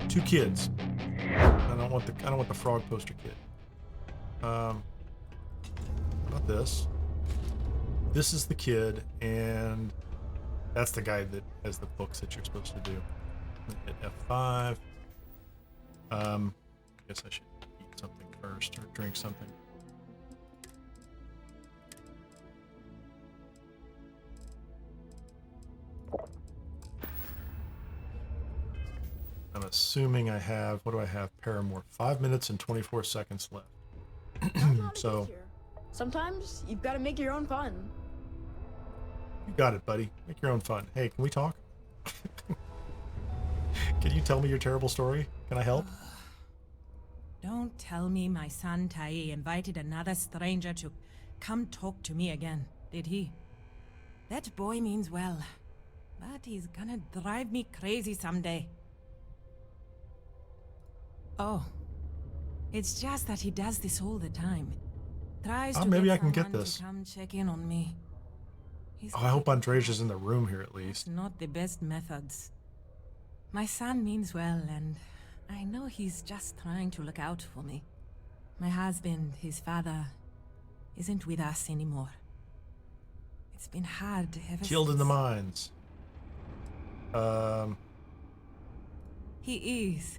2 kids. I don't want the frog poster kid. How about this? This is the kid, and that's the guy that has the books that you're supposed to do. Hit F5. I guess I should eat something first or drink something. I'm assuming I have, what do I have? Paramore. 5 minutes and 24 seconds left. So, sometimes you've got to make your own fun. You got it, buddy. Make your own fun. Hey, can we talk? Can you tell me your terrible story? Can I help? Don't tell me my son Tai invited another stranger to come talk to me again, did he? That boy means well, but he's gonna drive me crazy someday. Oh, it's just that he does this all the time. Tries to maybe get I can get someone this. to come check in on me. Oh, I hope Andreja's in the room here at least. Not the best methods. My son means well, and I know he's just trying to look out for me. My husband, his father, isn't with us anymore. It's been hard ever Killed since. in the mines. He is.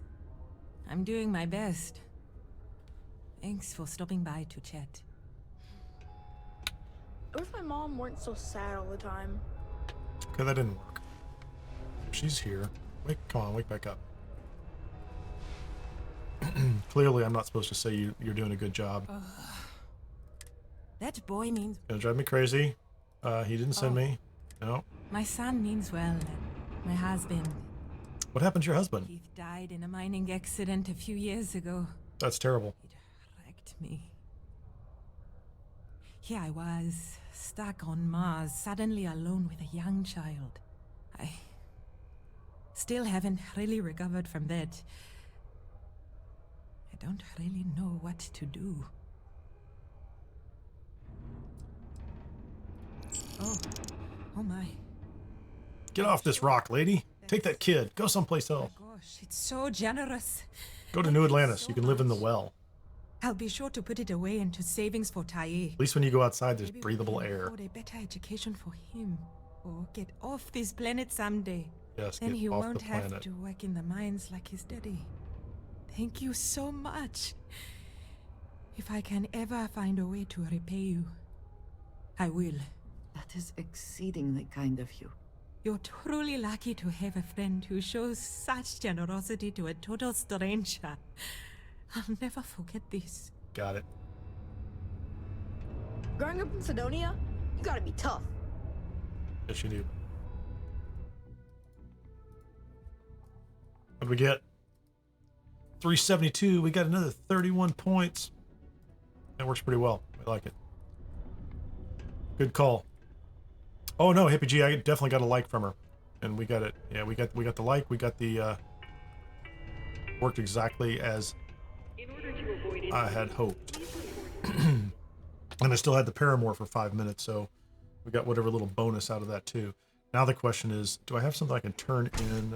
I'm doing my best. Thanks for stopping by to chat. What if my mom weren't so sad all the time? Okay, that didn't work. She's here. Wake, come on, wake back up. Clearly, I'm not supposed to say you're doing a good job. That boy means... Gonna drive me crazy. He didn't send me. No. My son means well, and my husband... What happened to your husband? He died in a mining accident a few years ago. That's terrible. It wrecked me. Here I was, stuck on Mars, suddenly alone with a young child. I still haven't really recovered from that. I don't really know what to do. Oh my. Get off this rock, lady. Take that kid. Go someplace else. Gosh, it's so generous. Go to New Atlantis. You can live in the well. I'll be sure to put it away into savings for Tai. At least when you go outside, there's Maybe we breathable can air. afford a better education for him, or get off this planet someday. Yes, Then get he off won't the have planet. to work in the mines like his daddy. Thank you so much. If I can ever find a way to repay you, I will. That is exceedingly kind of you. You're truly lucky to have a friend who shows such generosity to a total stranger. I'll never forget this. Got it. Growing up in Sidonia, you gotta be tough. Yes, you do. What do we get? 372. We got another 31 points. That works pretty well. I like it. Good call. Oh no, Hippie G, I definitely got a like from her, and we got it. Yeah, we got the like. We got the worked exactly as I had hoped. And I still had the Paramore for 5 minutes, so we got whatever little bonus out of that too. Now the question is, do I have something I can turn in?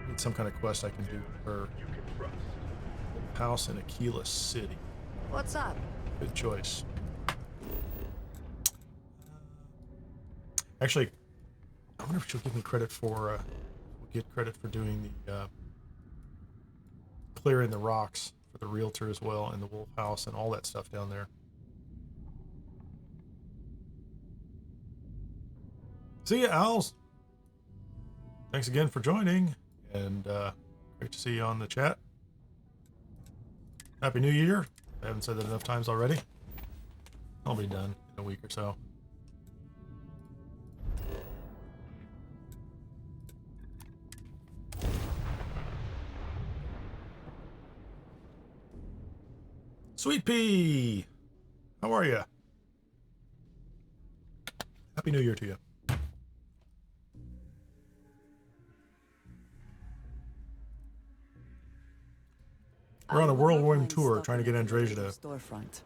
Need some kind of quest I can do for house in Aquila City. What's up? Good choice. Actually, I wonder if she'll give me credit for, we'll get credit for doing the, clearing the rocks for the realtor as well, and the wolf house and all that stuff down there. See ya, owls. Thanks again for joining, and great to see you on the chat. Happy New Year. I haven't said that enough times already. I'll be done in a week or so. Sweet Pea, how are you? Happy New Year to you. We're on a whirlwind tour trying to get Andreja to storefront.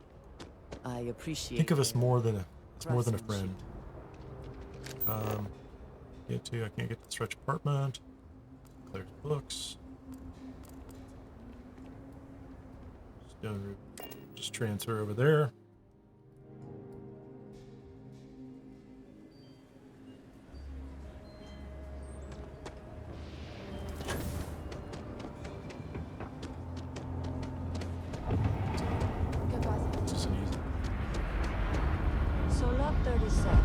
I appreciate. think of us their more than a friend. craftsmanship. Get to, I can't get the stretch apartment. Clears books. Just transfer over there. This isn't easy. So lot 37.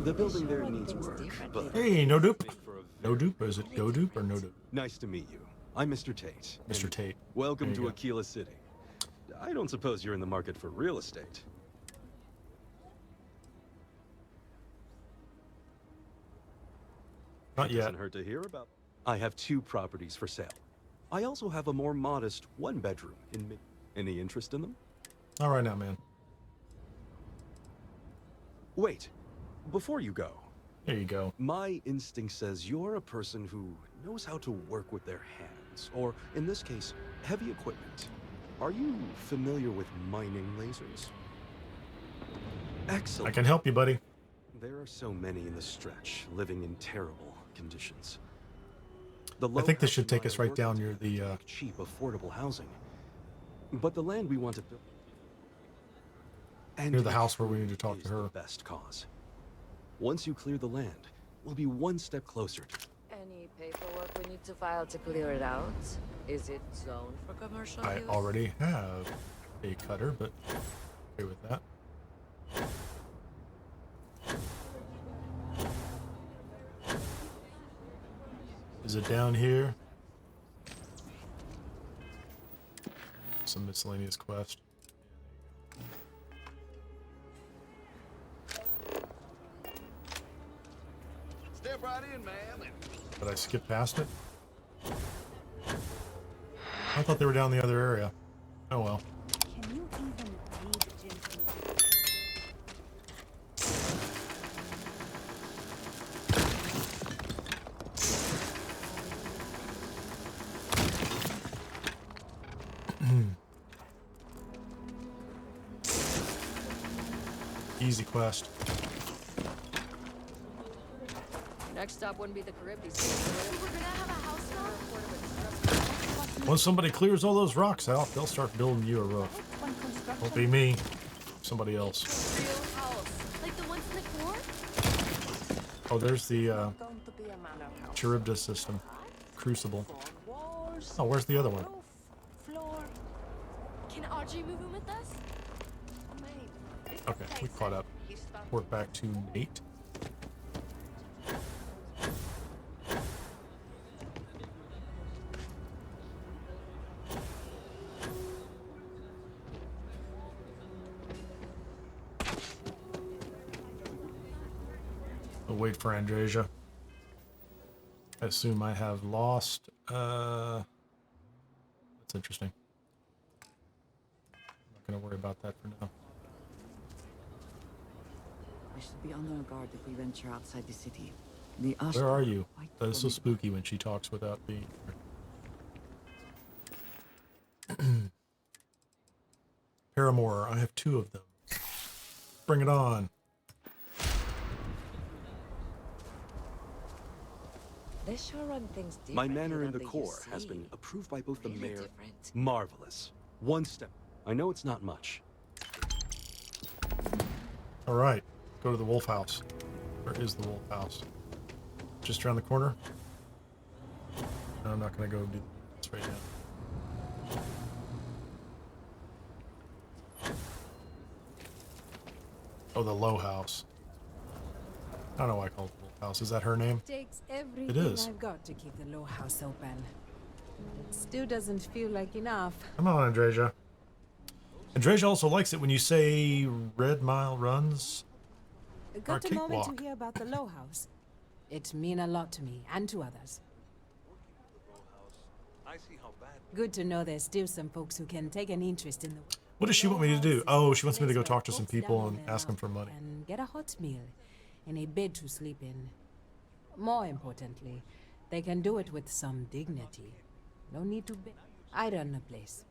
The building there needs work, but Hey, no dupe. for a No dupe? Is it go dupe or no dupe? nice to meet you. I'm Mr. Tate. Mr. and Tate. Welcome There you to go. Aquila City. I don't suppose you're in the market for real estate. Not yet. Doesn't hurt to hear about. I have 2 properties for sale. I also have a more modest 1-bedroom in mid. Any interest in them? Not right now, man. Wait, before you go, There you go. my instinct says you're a person who knows how to work with their hands, or in this case, heavy equipment. Are you familiar with mining lasers? I Excellent. can help you, buddy. There are so many in the stretch, living in terrible conditions. The I think this low-house should take miner us right workers down near the, make cheap, affordable housing. But the land we want to build. And Near to the be house where we true, need to talk is to her. the best cause. Once you clear the land, we'll be one step closer to. Any paperwork we need to file to clear it out? Is it zoned for commercial I use? already have a cutter, but okay with that. Is it down here? Some miscellaneous quest. Step right in, ma'am. Did I skip past it? I thought they were down the other area. Oh well. Can you even read gently? Easy quest. Next stop wouldn't be the Caribbean. We're gonna have a house now? Once somebody clears all those rocks out, they'll start building you a roof. One construction. Won't be me. Somebody else. Real house. Like the ones in the core? Oh, there's the Going to be a manor house. Charybdis system. Crucible. Four walls, Oh, where's the other one? roof, floor. Can Audrey move in with us? Maybe. Okay, we caught up. Report back to Nate. We'll wait for Andresia. I assume I have lost. That's interesting. I'm not going to worry about that for now. We should be on our guard if we venture outside the city. The Where are you? quite That is so formidable. spooky when she talks without being. Paramour, I have 2 of them. Bring it on. They sure run things My differently manor in than the they core used has to. been approved by both the Really mayor. different. Marvelous. One step. I know it's not much. All right, go to the wolf house. Where is the wolf house? Just around the corner? No, I'm not going to go do this right now. Oh, the low house. I don't know why I call it the wolf house. Is that her name? Takes everything It is. I've got to keep the low house open. Still doesn't feel like enough. Come on, Andresia. Andresia also likes it when you say Red Mile runs. Got a moment cakewalk. to hear about the low house. It mean a lot to me and to others. I see how bad. Good to know there's still some folks who can take an interest in the. What does she want me to do? Oh, she wants me to go talk to some people and ask them for money. And get a hot meal and a bed to sleep in. More importantly, they can do it with some dignity. No need to beg. I run a place.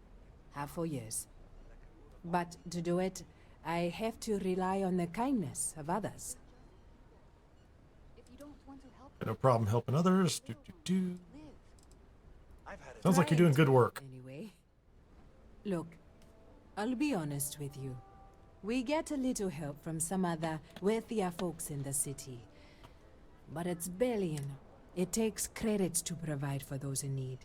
Have for years. But to do it, I have to rely on the kindness of others. If you don't want to help Got no problem helping others. Do. I've had it. Sounds like you're doing good work. Anyway, look, I'll be honest with you. We get a little help from some other wealthier folks in the city. But it's barely enough. It takes credits to provide for those in need.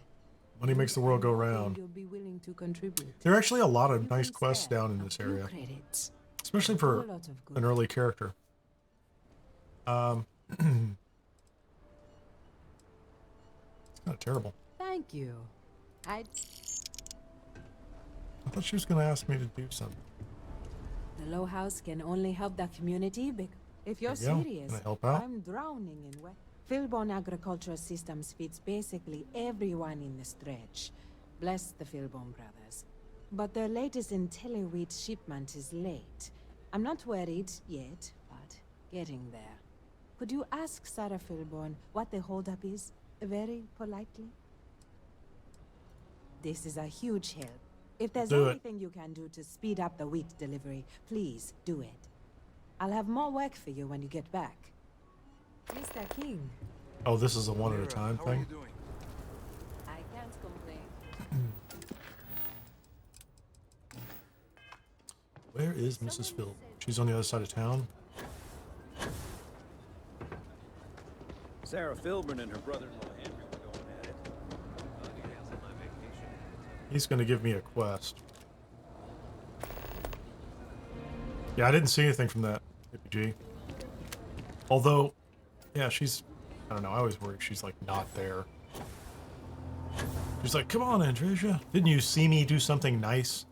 Money makes the world go round. You'll be willing to contribute. There are actually a lot of You nice can quests spare down in a this few area, credits. especially A for whole lot of good. an early character. It's kind of terrible. Thank you. I thought she was going to ask me to do something. The Low House can only help the community if you're There you go. serious. Can I help out? I'm drowning in wet. Philbone Agricultural Systems feeds basically everyone in the stretch. Bless the Philbone brothers. But their latest IntelliWheat shipment is late. I'm not worried yet, but getting there. Could you ask Sarah Philbone what the holdup is, very politely? This is a huge help. If there's Do it. anything you can do to speed up the wheat delivery, please do it. I'll have more work for you when you get back. Mr. King. Oh, this is a one at a Kineer, time how are you thing? doing? I can't complain. Where is Mrs. Phil? She's on the other side of town. Sarah Philburn and her brother-in-law Henry were going at it. He's going to give me a quest. Yeah, I didn't see anything from that, Hippie G. Although, yeah, she's... I don't know, I always worry she's, like, not there. She's like, come on, Andresia. Didn't you see me do something nice?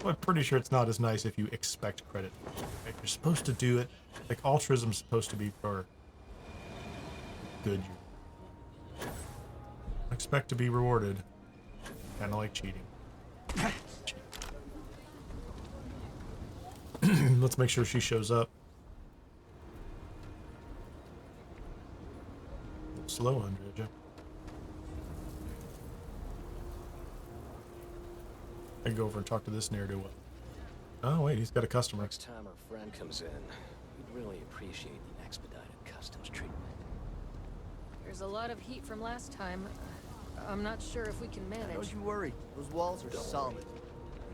Well, I'm pretty sure it's not as nice if you expect credit. Like, you're supposed to do it. Like, altruism's supposed to be for good. You expect to be rewarded. Kind of like cheating. Let's make sure she shows up. A little slow, Andrea. I can go over and talk to this ne'er-do-well. Oh, wait, he's got a customer. Next time our friend comes in, we'd really appreciate the expedited customs treatment. There's a lot of heat from last time. I'm not sure if we can manage. Don't you worry. Those walls are solid.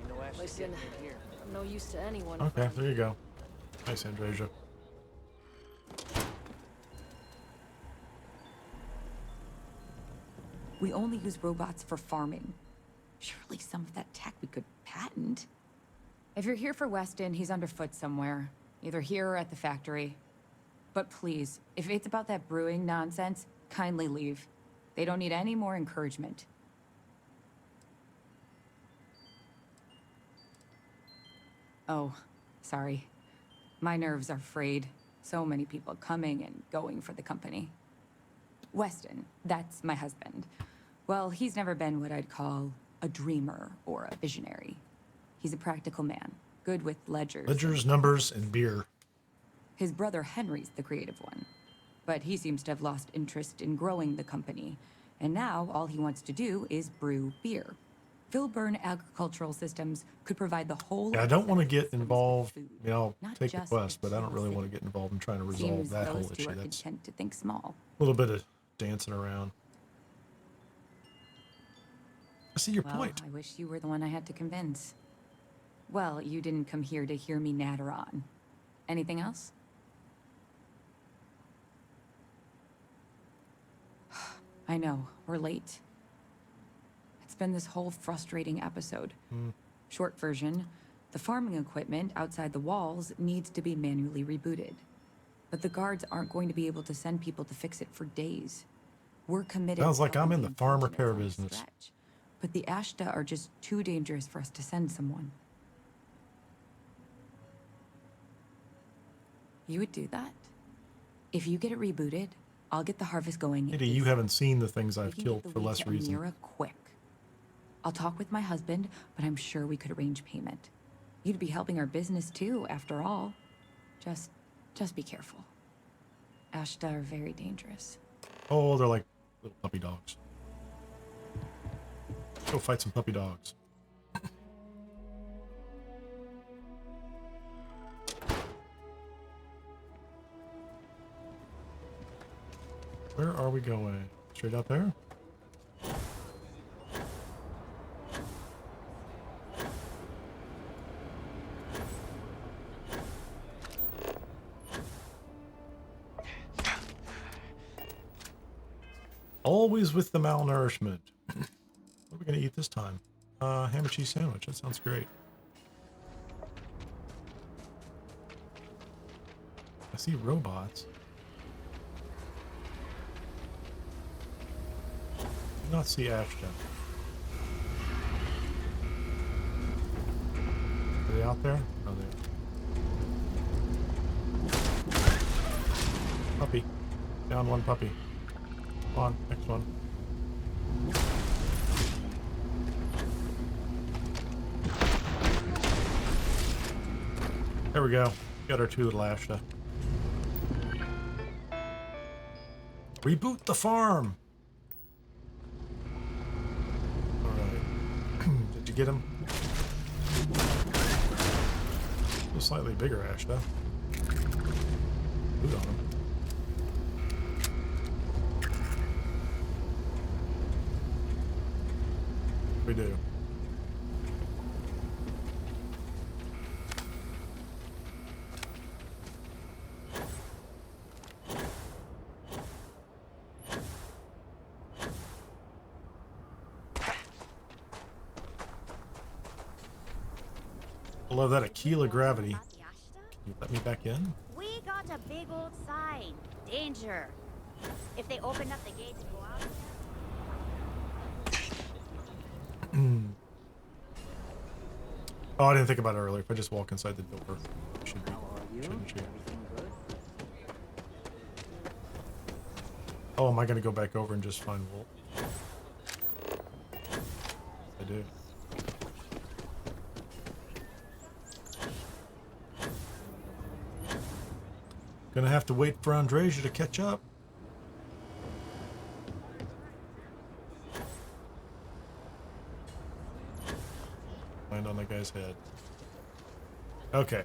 You know Ashley's Listen, getting in here. I'm no use to anyone. Okay, there you go. Nice, Andresia. We only use robots for farming. Surely some of that tech we could patent. If you're here for Weston, he's underfoot somewhere. Either here or at the factory. But please, if it's about that brewing nonsense, kindly leave. They don't need any more encouragement. Oh, sorry. My nerves are frayed. So many people coming and going for the company. Weston, that's my husband. Well, he's never been what I'd call a dreamer or a visionary. He's a practical man, good with ledgers. Ledgers, numbers, and beer. His brother Henry's the creative one. But he seems to have lost interest in growing the company. And now all he wants to do is brew beer. Philburn Agricultural Systems could provide the whole... Yeah, I don't want to get involved. food, I mean, I'll not take the just quest, but I don't Kitchen really want to City. get involved in trying to resolve Seems that whole those two issue. are That's content to think small. a little bit of dancing around. I see your Well, point. I wish you were the one I had to convince. Well, you didn't come here to hear me natter on. Anything else? I know, we're late. It's been this whole frustrating episode. Short version, the farming equipment outside the walls needs to be manually rebooted. But the guards aren't going to be able to send people to fix it for days. We're committed. Sounds to like I'm in solving the farm intentions repair on the business. stretch. But the Ashta are just too dangerous for us to send someone. You would do that? If you get it rebooted, I'll get the harvest going. Maybe you haven't seen the things We I've can killed get the for wheat less to reason. Amira quick. I'll talk with my husband, but I'm sure we could arrange payment. You'd be helping our business too, after all. Just be careful. Ashta are very dangerous. Oh, they're like little puppy dogs. Go fight some puppy dogs. Where are we going? Straight out there? Always with the malnourishment. What are we gonna eat this time? Ham and cheese sandwich. That sounds great. I see robots. Do not see Ashton. Are they out there? Oh, they are. Puppy. Down one puppy. Come on, next one. There we go. Got our two little Ashta. Reboot the farm! Alright. Did you get him? A slightly bigger Ashta. Boot on him. We do. I love that, a keel of gravity. Can you let me back in? We got a big old sign. Danger. If they open up the gate to go out. Oh, I didn't think about it earlier. If I just walk inside the door, should be. Shouldn't you? Oh, am I gonna go back over and just find Wolf? I do. Gonna have to wait for Andreja to catch up. Land on that guy's head. Okay.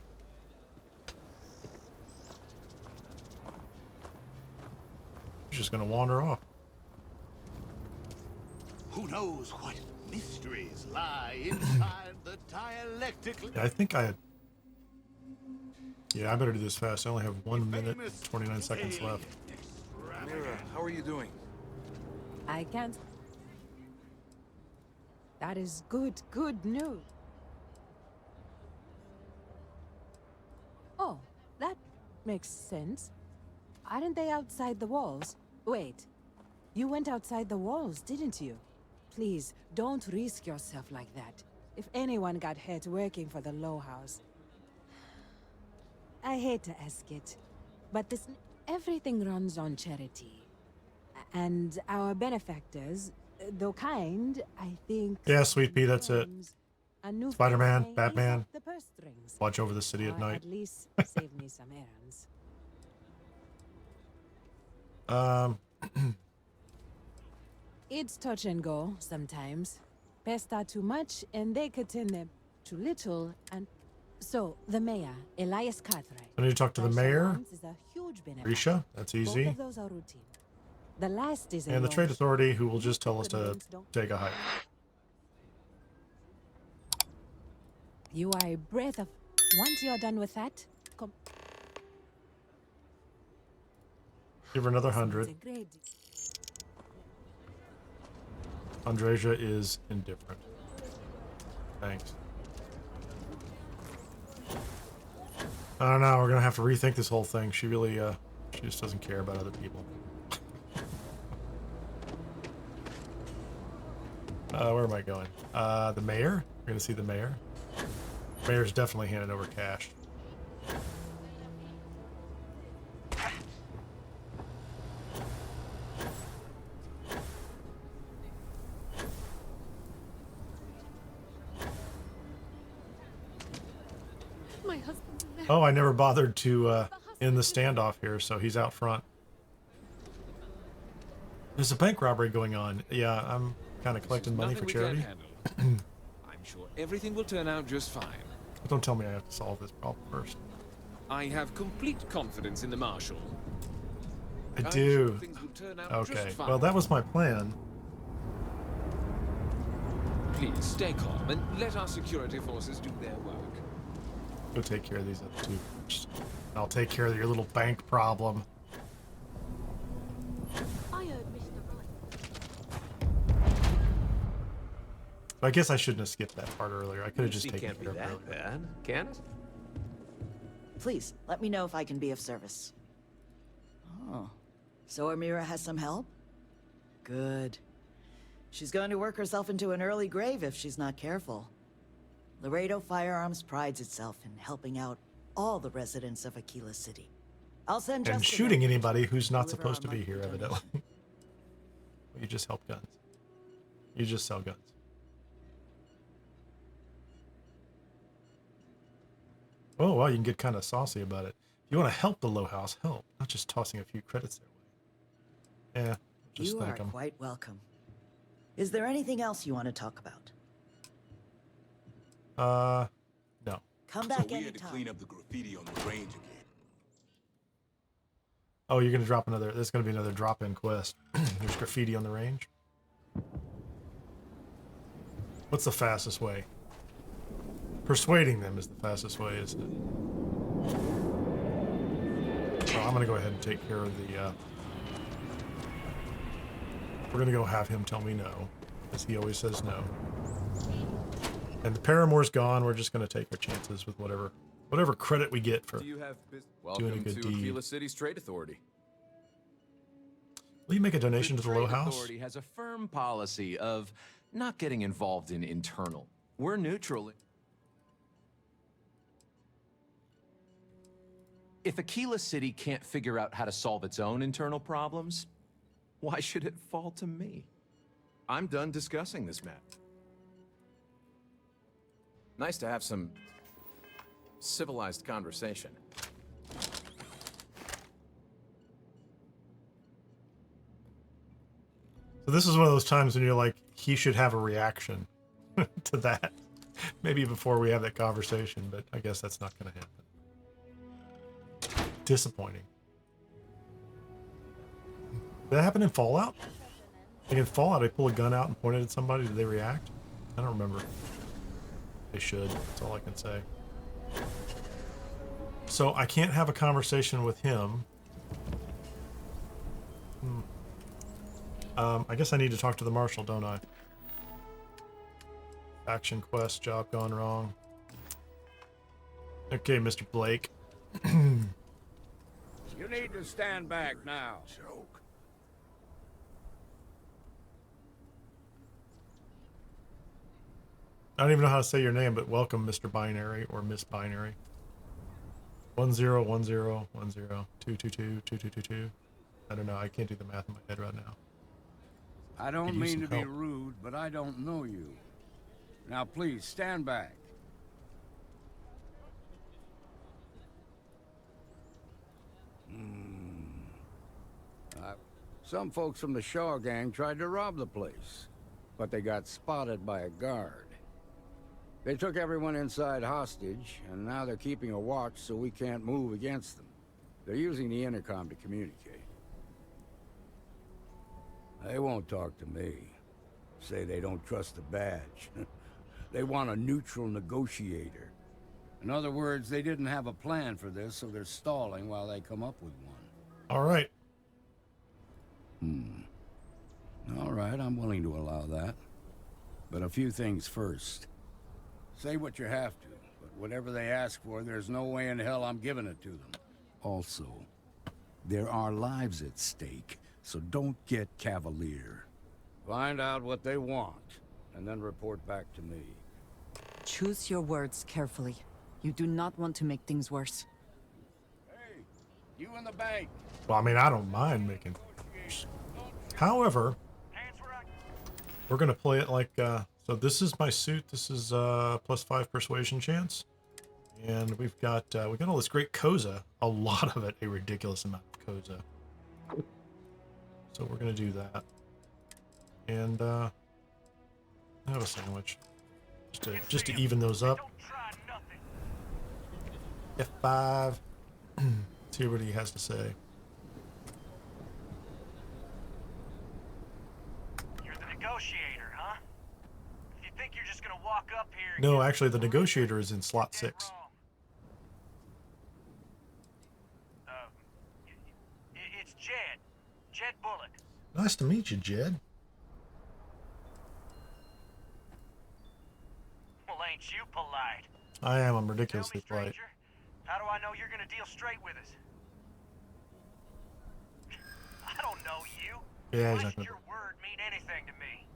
He's just gonna wander off. Who knows what mysteries lie inside the dialectical... Yeah, I think I had... Yeah, I better do this fast. I only have 1 minute, 29 seconds left. Mira, how are you doing? I can't. That is good news. Oh, that makes sense. Aren't they outside the walls? Wait, you went outside the walls, didn't you? Please, don't risk yourself like that. If anyone got hurt working for the Low House. I hate to ask it, but everything runs on charity. And our benefactors, though kind, I think... Yeah, Sweet Pea, that's it. Spider-Man, may Batman. ease up the purse strings. Watch over the city at Or night. At least save me some errands. It's touch and go sometimes. Pesta too much, and they could turn them too little, and... So, the mayor, Elias Cartwright. I need to talk to the mayor. Is a huge benefit. Risha, that's easy. Both of those are routine. The last is And the trade authority, who will just tell us to take a hike. You are a breath of... Once you're done with that, come... Give her another 100. Andreja is indifferent. Thanks. I don't know, we're gonna have to rethink this whole thing. She really, she just doesn't care about other people. Where am I going? The mayor? We're gonna see the mayor. Mayor's definitely handing over cash. My husband's in there. Oh, I never bothered to end the standoff here, so he's out front. There's a bank robbery going on. Yeah, I'm kind of collecting money for charity. I'm sure everything will turn out just fine. But don't tell me I have to solve this problem first. I have complete confidence in the Marshal. I I'm do. sure things will turn out Okay. just fine. Well, that was my plan. Please stay calm and let our security forces do their work. Go take care of these other two first. I'll take care of your little bank problem. I heard Mr. I guess I shouldn't have skipped that part earlier. I could have just taken can't be care of it that earlier. bad, can it? Please, let me know if I can be of service. Oh. So Amira has some help? Good. She's going to work herself into an early grave if she's not careful. Laredo Firearms prides itself in helping out all the residents of Aquila City. I'll send And Justin shooting over to anybody who's not deliver supposed to our be here, monthly evidently. Well, you just help guns. You just sell guns. Oh, well, you can get kind of saucy about it. If you want to help the low house, help. Not just tossing a few credits their way. Yeah, just You thank are 'em. quite welcome. Is there anything else you want to talk about? No. Come back we had to anytime. clean up the graffiti on the range again. Oh, you're gonna drop another. There's gonna be another drop-in quest. There's graffiti on the range. What's the fastest way? Persuading them is the fastest way, isn't it? So I'm gonna go ahead and take care of the. We're gonna go have him tell me no, because he always says no. And the Paramour's gone. We're just gonna take our chances with whatever credit we get for Do you have doing a Welcome good to deed. Aquila City's Trade Authority. Will you make a donation to the Low Trade House? Authority has a firm policy of not getting involved in internal. We're neutral. If Aquila City can't figure out how to solve its own internal problems, why should it fall to me? I'm done discussing this matter. Nice to have some civilized conversation. So this is one of those times when you're like, he should have a reaction to that. Maybe before we have that conversation, but I guess that's not going to happen. Disappointing. Did that happen in Fallout? Like in Fallout, I pull a gun out and point it at somebody. Did they react? I don't remember. They should. That's all I can say. So I can't have a conversation with him. I guess I need to talk to the marshal, don't I? Action quest, job gone wrong. Okay, Mr. Blake. You need to stand back now. Joke. I don't even know how to say your name, but welcome, Mr. Binary or Miss Binary. 10101022222222. I don't know. I can't do the math in my head right now. I don't Could use mean to some be help. rude, but I don't know you. Now please, stand back. Some folks from the Shaw gang tried to rob the place, but they got spotted by a guard. They took everyone inside hostage, and now they're keeping a watch so we can't move against them. They're using the intercom to communicate. They won't talk to me. Say they don't trust the badge. They want a neutral negotiator. In other words, they didn't have a plan for this, so they're stalling while they come up with one. All right. All right, I'm willing to allow that. But a few things first. Say what you have to, but whatever they ask for, there's no way in hell I'm giving it to them. Also, there are lives at stake, so don't get cavalier. Find out what they want, and then report back to me. Choose your words carefully. You do not want to make things worse. Hey, you in the bank. Well, I mean, I don't mind making. However, we're gonna play it like. So this is my suit. This is +5 persuasion chance, and we got all this great Koza. A lot of it, a ridiculous amount of Koza. So we're gonna do that, and have a sandwich, just to even those up. F5. See what he has to say. negotiator, huh? If you think you're just gonna walk up here and No, actually, the negotiator is in slot 6. It's Jed. Jed Bullock. Nice to meet you, Jed. Well, ain't you polite? I am. I'm ridiculously polite. How do I know you're gonna deal straight with us? I don't know you. Yeah, Why he's not should gonna. your word mean anything to me?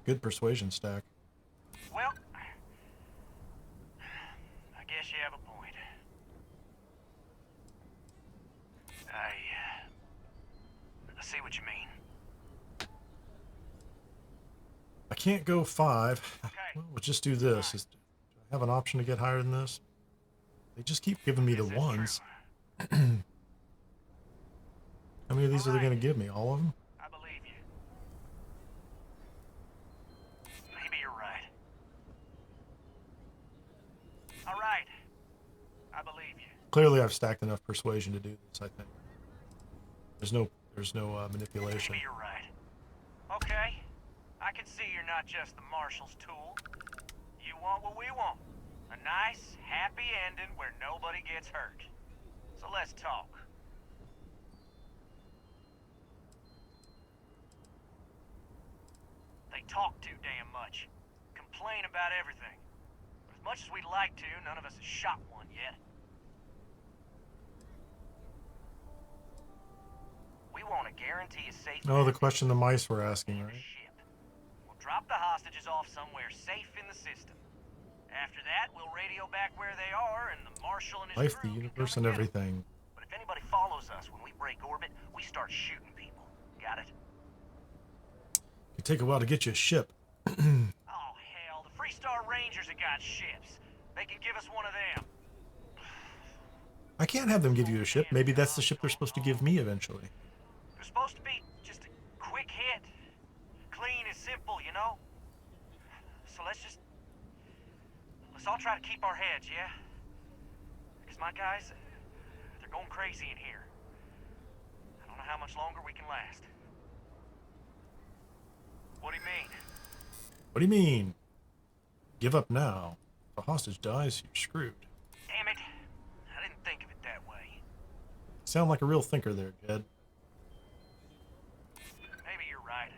Good persuasion stack. Well, I guess you have a point. I see what you mean. I can't go 5. Well, we'll just do this. Do I have an option to get higher than this? They just keep giving me the 1s. How many of these are they going to give me? All of them? I believe you. Maybe you're right. All right. I believe you. Clearly, I've stacked enough persuasion to do this. I think there's no manipulation. Maybe you're right. Okay. I can see you're not just the Marshal's tool. You want what we want. A nice, happy ending where nobody gets hurt. So let's talk. They talk too damn much. Complain about everything. But as much as we'd like to, none of us has shot one yet. We want to guarantee a safe... Oh, the question the mice were asking, right? We'll drop the hostages off somewhere safe in the system. After that, we'll radio back where they are, and the Marshal and his Life, crew the can universe, come and get 'em. everything. But if anybody follows us when we break orbit, we start shooting people. Got it? It'd take a while to get you a ship. Oh, hell, the Freestar Rangers have got ships. They can give us one of them. I can't have them give you a ship. Maybe that's the ship they're supposed to give me eventually. It was supposed to be just a quick hit. Clean and simple, you know? So let's all try to keep our heads, yeah? Because my guys, they're going crazy in here. I don't know how much longer we can last. What do you mean? What do you mean? Give up now. If a hostage dies, you're screwed. Damn it. I didn't think of it that way. Sound like a real thinker there, Jed. Maybe you're right.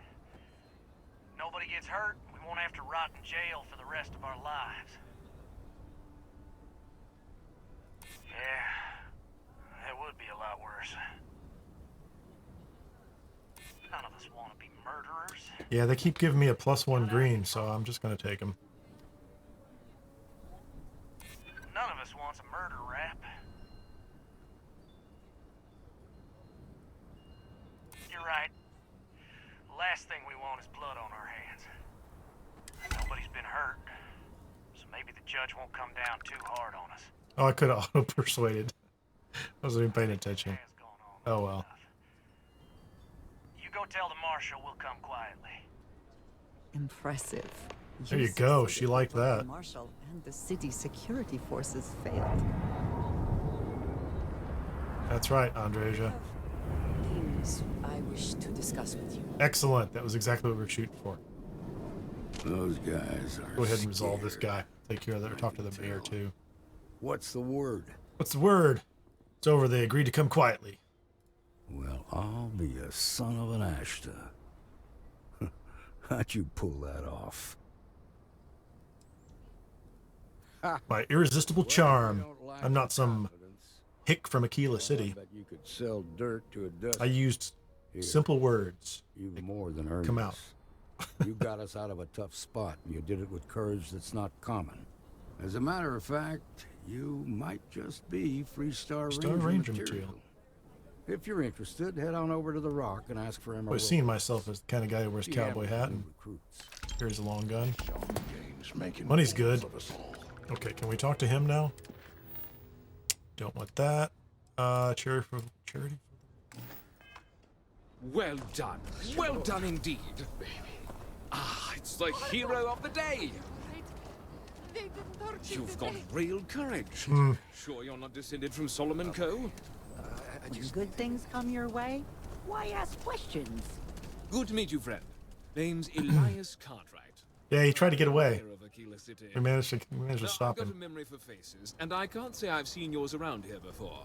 Nobody gets hurt, we won't have to rot in jail for the rest of our lives. Yeah, that would be a lot worse. None of us want to be murderers. Yeah, they keep giving me a +1 green, so I'm just gonna take them. None of us wants a murder rap. You're right. The last thing we want is blood on our hands. Nobody's been hurt, so maybe the judge won't come down too hard on us. Oh, I could have auto-persuaded. I wasn't even paying attention. Oh well. You go tell the Marshal we'll come quietly. Impressive. There you go. She liked The that. Marshal and the city security forces failed. That's right, Andreja. Things I wish to discuss with you. Excellent. That was exactly what we were shooting for. Those guys are Go ahead and resolve this guy. Take care of that, or talk to the mayor too. What's the word? What's the word? It's over. They agreed to come quietly. Well, I'll be a son of an Ashta. How'd you pull that off? My irresistible charm. I'm not some hick from Aquila City. That you could sell dirt to a dust. I used simple words. You've more than earned Come this. out. You got us out of a tough spot, and you did it with courage that's not common. As a matter of fact, you might just be Freestar Ranger material. If you're interested, head on over to the Rock and ask for Emerald. I've seen myself as the kind of guy who wears a cowboy hat and carries a long gun. Money's good. Okay, can we talk to him now? Don't want that. Charity for charity. Well done. Well done indeed. Ah, it's the hero of the day. You've got real courage. Sure you're not descended from Solomon Co? When good things come your way, Why ask questions? Good to meet you, friend. Name's Elias Cartwright. Yeah, he tried to get away. Mayor of Aquila City. We managed to Now, stop I've got him. a memory for faces, and I can't say I've seen yours around here before.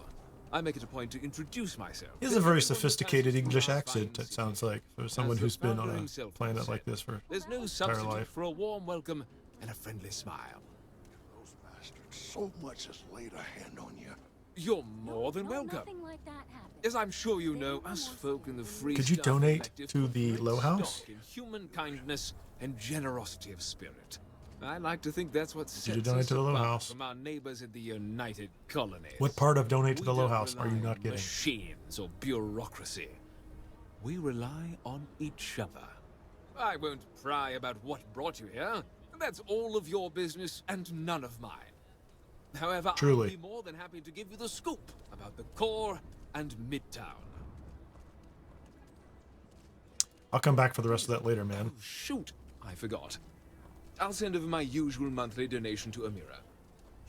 I make it a point to introduce myself. He has a very sophisticated English accent, it sounds like, for someone who's been on a planet like this for There's no entire substitute life. for a warm welcome and a friendly smile. Those bastards so much as laid a hand on you. You're more than welcome. Like that happened. As I'm sure you know, us folk in the Freestar Could you donate Collective to the put Low great House? stock in human kindness and generosity of spirit. I like to think that's what Did you sets donate us to the Low apart House? from our neighbors in the United Colonies. What part of donate to the We Low don't House are you rely not on getting? Machines or bureaucracy. We rely on each other. I won't pry about what brought you here. That's all of your business and none of mine. However, Truly. I'd be more than happy to give you the scoop about the core and Midtown. I'll come back for the rest of that later, man. Oh, shoot, I forgot. I'll send over my usual monthly donation to Amira.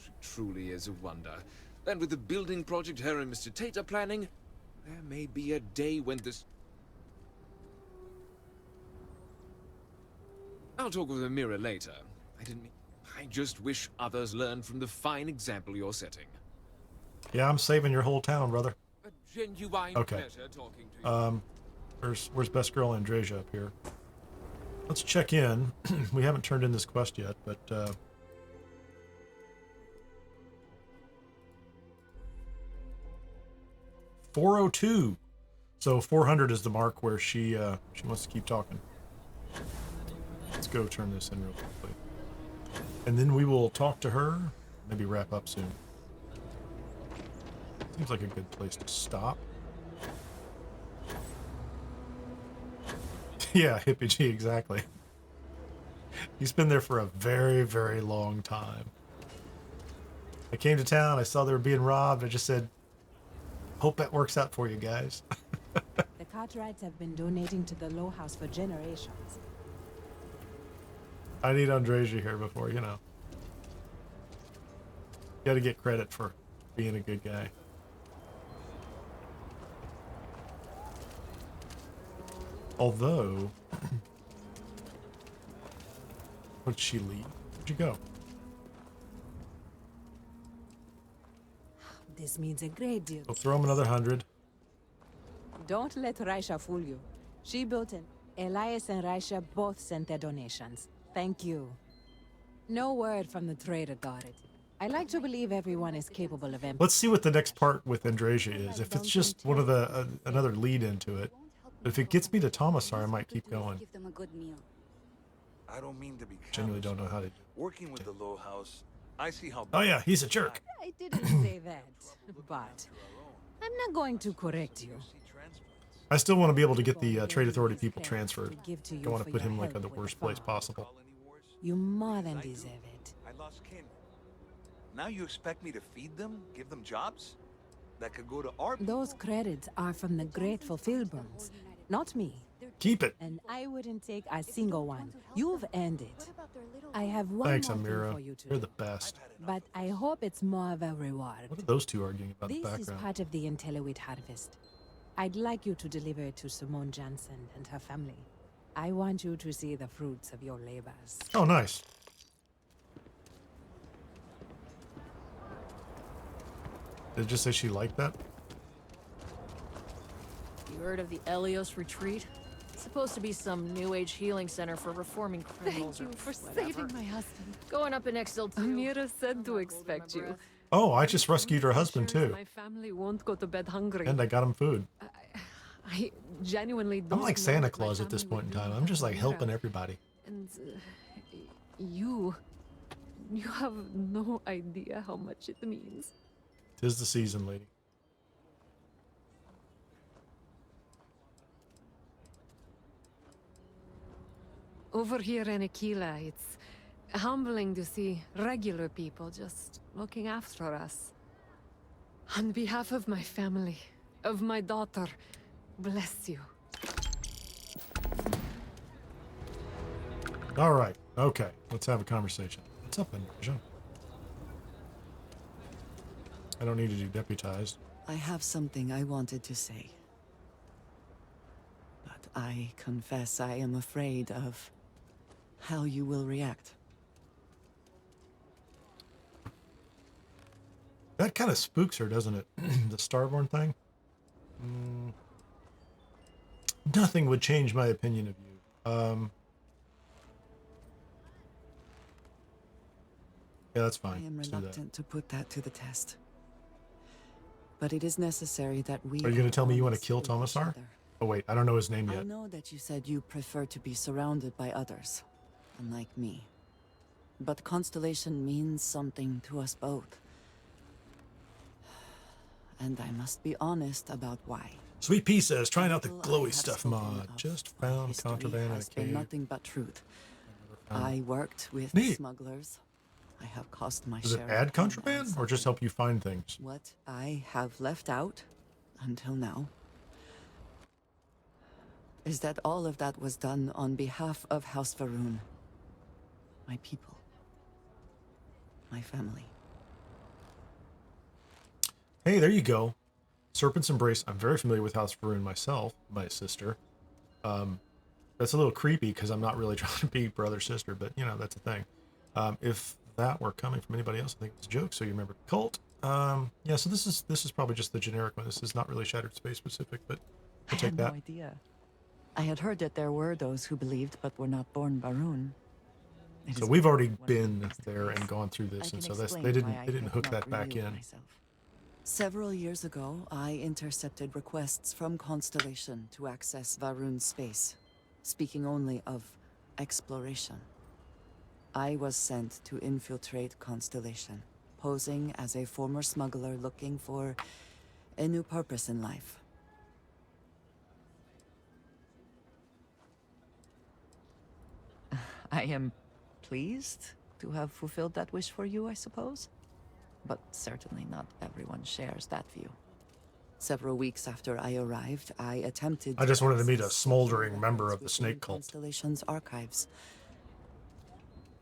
She truly is a wonder. And with the building project her and Mr. Tate are planning, there may be a day when this... I'll talk with Amira later. I just wish others learned from the fine example you're setting. Yeah, I'm saving your whole town, brother. A genuine Okay. pleasure talking to you. Where's best girl Andresia up here? Let's check in. We haven't turned in this quest yet, but 402. So 400 is the mark where she wants to keep talking. Let's go turn this in real quickly. And then we will talk to her, maybe wrap up soon. Seems like a good place to stop. Yeah, Hippie G, exactly. He's been there for a very, very long time. I came to town, I saw they were being robbed, I just said, hope that works out for you guys. The Cartwrights have been donating to the Low House for generations. I need Andresia here before, you know. Gotta get credit for being a good guy. Although, where'd she leave? Where'd you go? This means a great deal. I'll throw him another 100. Don't let Raisha fool you. She built it. Elias and Raisha both sent their donations. Thank you. No word from the trader got it. I like to believe everyone is capable of empathy. Let's see what the next part with Andresia is. If it's just one of the another lead into it, but if it gets me to Thomasar, I might keep going. Give them a good meal. I don't mean to be Genuinely don't know how to. Working with the Low House, I see how... Oh yeah, he's a jerk. I didn't say that, but I'm not going to correct you. I still want to be able to get the Trade Authority people transferred. Give to you Don't want for to put your him like help in the with worst the place farm. possible. You more than deserve it. I lost kin. Now you expect me to feed them? Give them jobs? That could go to our... Those credits are from the grateful Filburns, not me. Keep it. And I wouldn't take a single one. You've earned it. I have one Thanks, more thing Amira. for you to You're do, the best. but I hope it's more of a reward. What are those two arguing about in This the is background? part of the Intellowit harvest. I'd like you to deliver it to Simone Jansen and her family. I want you to see the fruits of your labors. Oh, nice. Did it just say she liked that? You heard of the Elios Retreat? It's supposed to be some new age healing center for reforming criminals. Thank you for whatever. saving my husband. Going up in XL2. Amira said to expect you. Oh, I just rescued her husband too. My family won't go to bed hungry. And I got him food. I genuinely don't I'm like know Santa what my Claus at this family point in would time. do I'm just like without helping Amira. everybody. And you have no idea how much it means. 'Tis the season, lady. Over here in Aquila, it's humbling to see regular people just looking after us. On behalf of my family, of my daughter, bless you. All right. Okay. Let's have a conversation. What's up, Andresia? I don't need to do deputized. I have something I wanted to say. But I confess I am afraid of how you will react. That kind of spooks her, doesn't it? The Starborn thing. Nothing would change my opinion of you. Yeah, that's fine. I am Let's do that. reluctant to put that to the test. But it is necessary that we... Are you going to tell me you want to kill honest with each Tomasar? other. Oh wait, I don't know his name I yet. know that you said you prefer to be surrounded by others, unlike me. But Constellation means something to us both. And I must be honest about why. Sweet Pea says, trying out the Little I glowy have stuff spoken mod. of, Just found history contraband in a has been cave. nothing but truth. I worked with Neat. smugglers. I have cost my Does share it of add pain contraband and or just help you find things? what I have left out, until now, is that all of that was done on behalf of House Varun. My people. My family. Hey, there you go. Serpent's Embrace. I'm very familiar with House Varun myself, my sister. That's a little creepy because I'm not really trying to be brother-sister, but you know, that's a thing. If that were coming from anybody else, I think it's a joke, so you remember Cult. Yeah, so this is probably just the generic one. This is not really Shattered Space specific, but I we'll take had that. no idea. I had heard that there were those who believed but were not born Varun. It So is we've already one of been the there and gone through I this, and can so that's explain they didn't why I they didn't have hook not that back revealed in. myself. Several years ago, I intercepted requests from Constellation to access Varun's space, speaking only of exploration. I was sent to infiltrate Constellation, posing as a former smuggler looking for a new purpose in life. I am pleased to have fulfilled that wish for you, I suppose. But certainly not everyone shares that view. Several weeks after I arrived, I attempted I just wanted to meet a access smoldering secure member records of the within Snake Cult. Constellation's archives.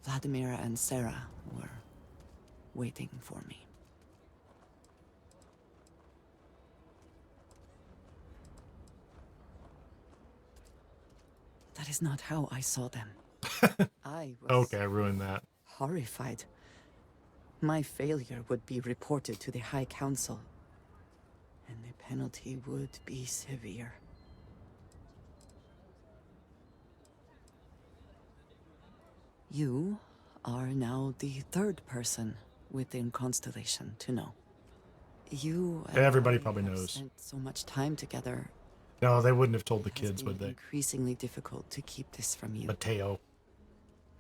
Vladimir and Sarah were waiting for me. That is not how I saw them. I was Okay, I ruined that. horrified. My failure would be reported to the High Council, and the penalty would be severe. You are now the third person within Constellation to know. You and Everybody I probably have knows. spent so much time together. No, they wouldn't have told the It has kids, would been they? increasingly difficult to keep this from you. Mateo.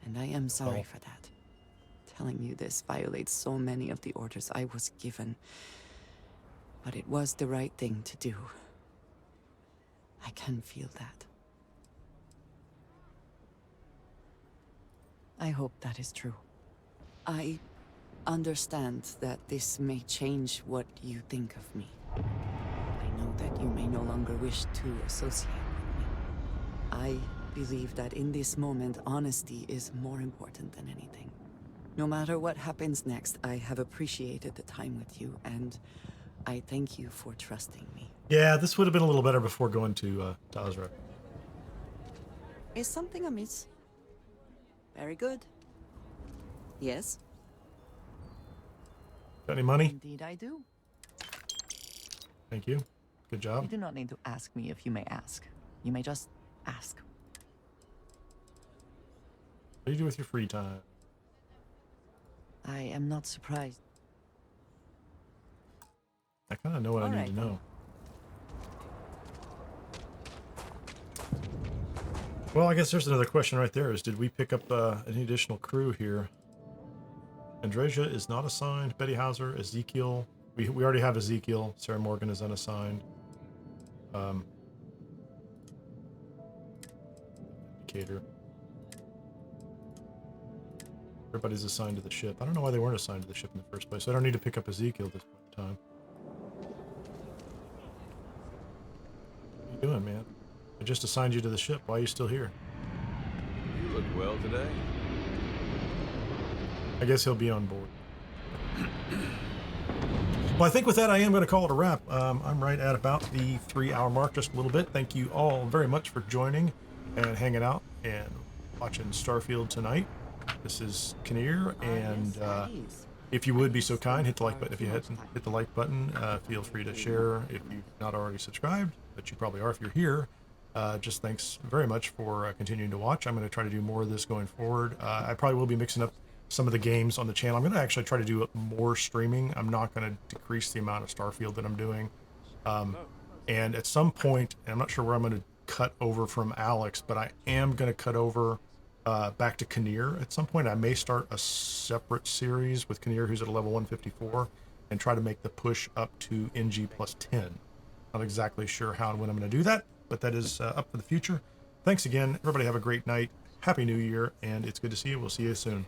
And I am sorry Oh. for that. Telling you this violates so many of the orders I was given. But it was the right thing to do. I can feel that. I hope that is true. I understand that this may change what you think of me. I know that you may no longer wish to associate with me. I believe that in this moment, honesty is more important than anything. No matter what happens next, I have appreciated the time with you, and I thank you for trusting me. Yeah, this would have been a little better before going to Dazra. Is something amiss? Very good. Yes? Got any money? Indeed I do. Thank you. Good job. You do not need to ask me if you may ask. You may just ask. What do you do with your free time? I am not surprised. I kind of know what I need Alright, to then. know. Well, I guess there's another question right there, is did we pick up any additional crew here? Andresia is not assigned. Betty Hauser, Ezekiel. We already have Ezekiel. Sarah Morgan is unassigned. Indicator. Everybody's assigned to the ship. I don't know why they weren't assigned to the ship in the first place. I don't need to pick up Ezekiel at this point in time. What are you doing, man? I just assigned you to the ship. Why are you still here? You look well today. I guess he'll be on board. Well, I think with that, I am going to call it a wrap. I'm right at about the 3-hour mark, just a little bit. Thank you all very much for joining and hanging out and watching Starfield tonight. This is Kineer, and if you would be so kind, hit the like button. If you hit the like button, feel free to share if you've not already subscribed, but you probably are if you're here. Just thanks very much for continuing to watch. I'm going to try to do more of this going forward. I probably will be mixing up some of the games on the channel. I'm going to actually try to do more streaming. I'm not going to decrease the amount of Starfield that I'm doing. And at some point, and I'm not sure where I'm going to cut over from Alex, but I am going to cut over back to Kineer. At some point, I may start a separate series with Kineer, who's at a level 154, and try to make the push up to NG plus 10. Not exactly sure how and when I'm going to do that, but that is up for the future. Thanks again. Everybody have a great night. Happy New Year, and it's good to see you. We'll see you soon.